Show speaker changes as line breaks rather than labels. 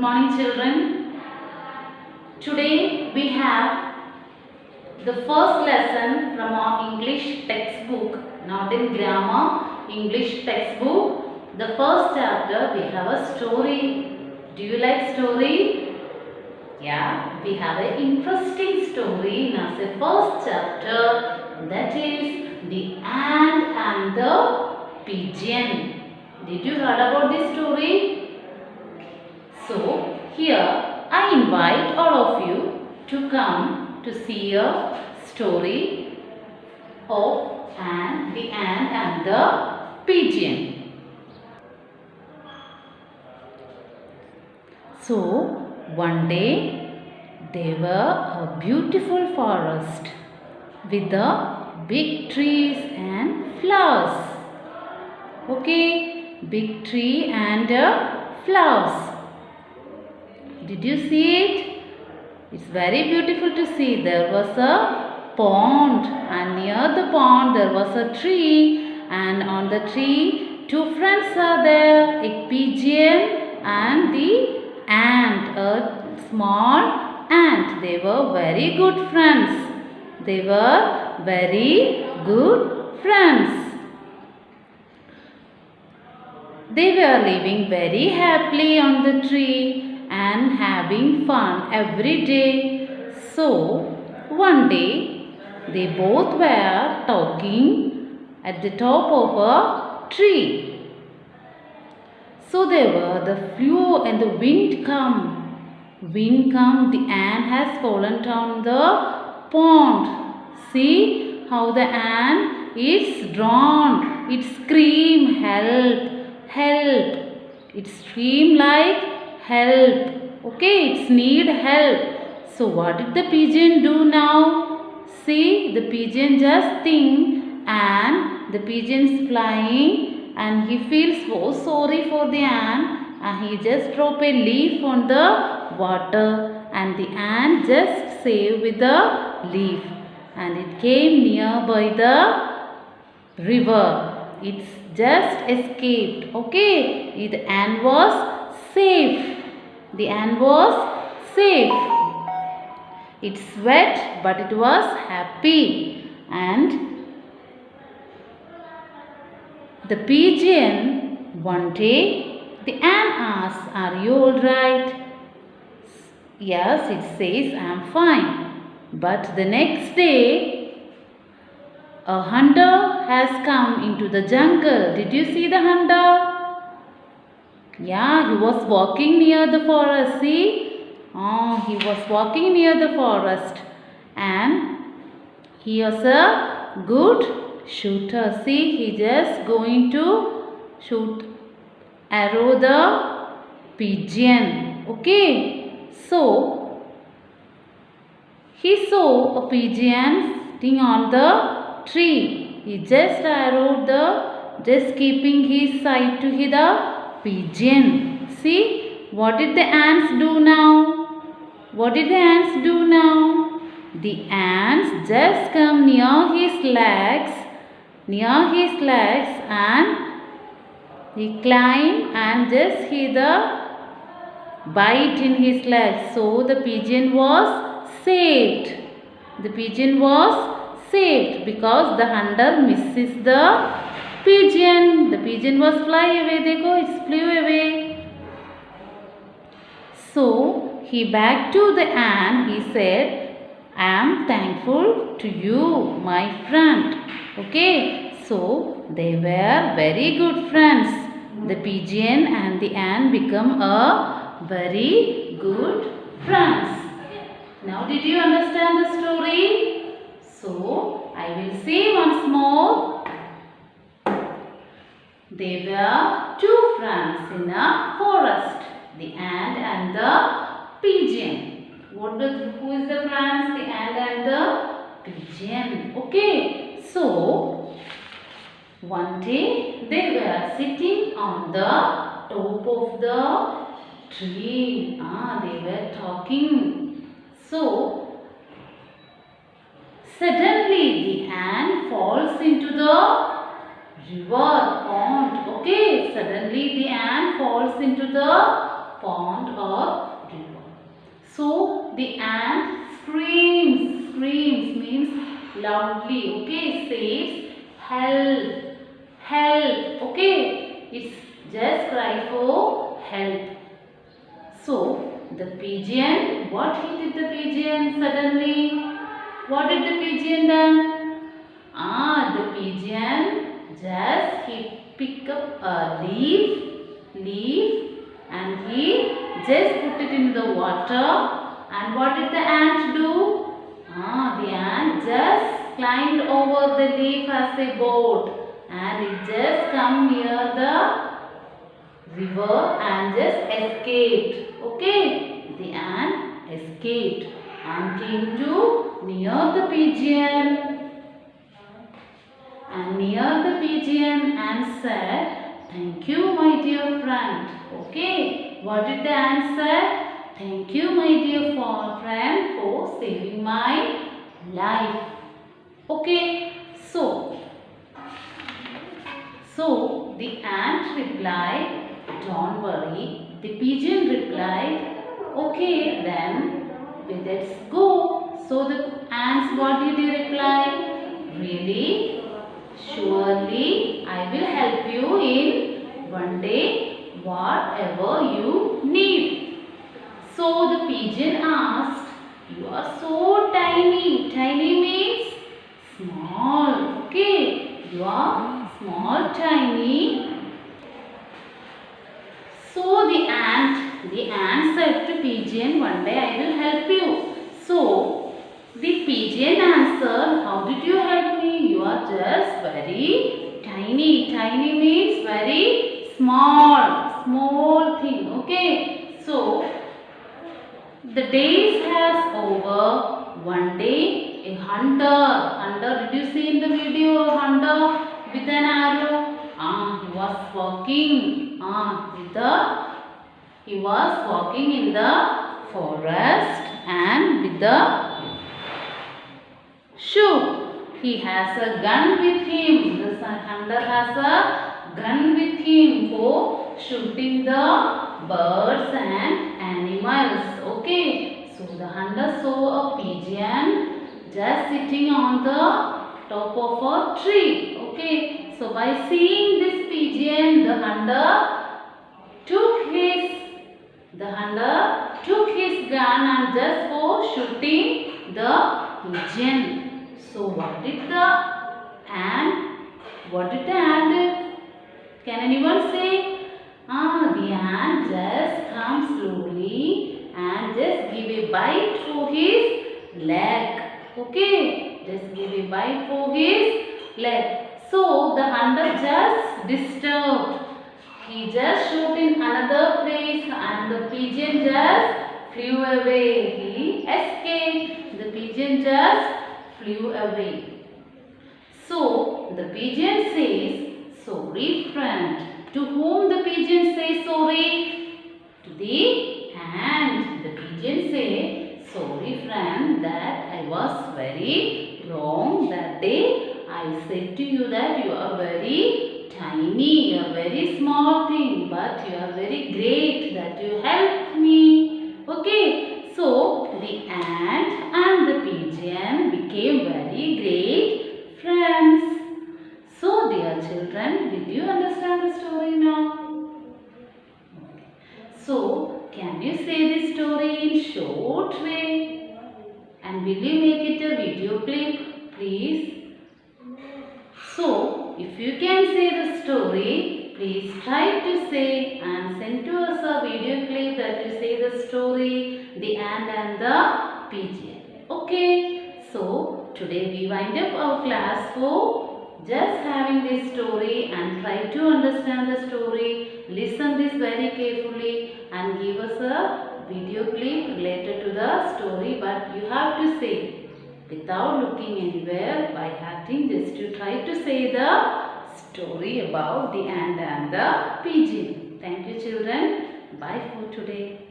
morning, children. Today we have the first lesson from our English textbook, not in grammar, English textbook. The first chapter we have a story. Do you like story? Yeah, we have an interesting story in our first chapter, that is the ant and the pigeon. Did you heard about this story? So, here I invite all of you to come to see a story of the ant and the pigeon. So, one day there were a beautiful forest with the big trees and flowers. Okay, big tree and flowers. Did you see it? It's very beautiful to see. There was a pond, and near the pond there was a tree, and on the tree two friends are there, a pigeon and the ant, a small ant. They were very good friends. They were very good friends. They were living very happily on the tree and having fun every day. So, one day they both were talking at the top of a tree. So there were the flew and the wind come. Wind come, the ant has fallen down the pond. See how the ant is drawn. It scream help, help. It scream like help. Okay, it's need help. So what did the pigeon do now? See, the pigeon just think, and the pigeon is flying, and he feels so sorry for the ant, and he just drop a leaf on the water, and the ant just save with the leaf, and it came near by the river. It's just escaped. Okay, the ant was safe. The ant was safe. It's wet, but it was happy. And the pigeon, one day, the ant asks, "Are you all right?" Yes, it says, "I'm fine." But the next day, a hunter has come into the jungle. Did you see the hunter? Yeah, he was walking near the forest. See? Oh, he was walking near the forest. And he was a good shooter. See, he just going to shoot arrow the pigeon. Okay. So, he saw a pigeon sitting on the tree. He just arrowed just keeping his sight to the pigeon. See, what did the ants do now? What did the ants do now? The ants just come near his legs, and he climb and just he the bite in his legs. So the pigeon was saved. The pigeon was saved because the hunter misses the pigeon. The pigeon was fly away. It flew away. So he back to the ant. He said, "I am thankful to you, my friend." Okay. So they were very good friends. The pigeon and the ant become a very good friends. Now did you understand the story? So I will say once more. There were two friends in a forest, the ant and the pigeon. Who is the friends? The ant and the pigeon. Okay. So, one day they were sitting on the top of the tree. They were talking. So, suddenly the ant falls into the river, pond. Okay, suddenly the ant falls into the pond or river. So the ant screams means loudly, okay, says help, help, okay, it's just cry for help. So the pigeon, what did the pigeon suddenly? What did the pigeon done? The pigeon just he pick up a leaf and he just put it in the water. And what did the ant do? The ant just climbed over the leaf as a boat and it just come near the river and just escaped. Okay, the ant escaped and came to near the pigeon. And near the pigeon and said, thank you my dear friend. Okay, what did the ant say? Thank you my dear friend for saving my life. Okay, so the ant replied, don't worry. The pigeon replied, okay then, let's go. So the ants, what did he reply? Really? Surely I will help you in one day whatever you need. So the pigeon asked, you are so tiny. Tiny means small. Okay, you are small, tiny. So the ant said to pigeon, one day I will help you. So the pigeon answered, how did you help me? You are just very tiny. Tiny means very small thing. Okay. So the days has over. One day a hunter, did you see in the video a hunter with an arrow? He was walking in the forest and with the shoe. He has a gun with him. The hunter has a gun with him for shooting the birds and animals. Okay. So the hunter saw a pigeon just sitting on the top of a tree. Okay. So by seeing this pigeon, the hunter took his gun and just for shooting the pigeon. So what did the ant do? Can anyone say? The ant just comes slowly and just give a bite for his leg. Okay, just give a bite for his leg. So the hunter just disturbed. He just shot in another place and the pigeon just flew away. He escaped. The pigeon just flew away. So the pigeon says, sorry friend. To whom the pigeon says sorry? To the ant. The pigeon says, sorry friend that I was very wrong that day. I said to you that you are very tiny, you are very small thing, but you are very great that you helped me. Okay, so the ant and the pigeon became very great friends. So dear children, did you understand the story now? So, can you say this story in short way? And will you make it a video clip, please? So, if you can say the story, please try to say and send to us a video clip that you say the story, the ant and the pigeon. Okay, so today we wind up our class for just having this story and try to understand the story. Listen this very carefully and give us a video clip related to the story, but you have to say without looking anywhere by acting, just to try to say the story about the ant and the pigeon. Thank you children. Bye for today.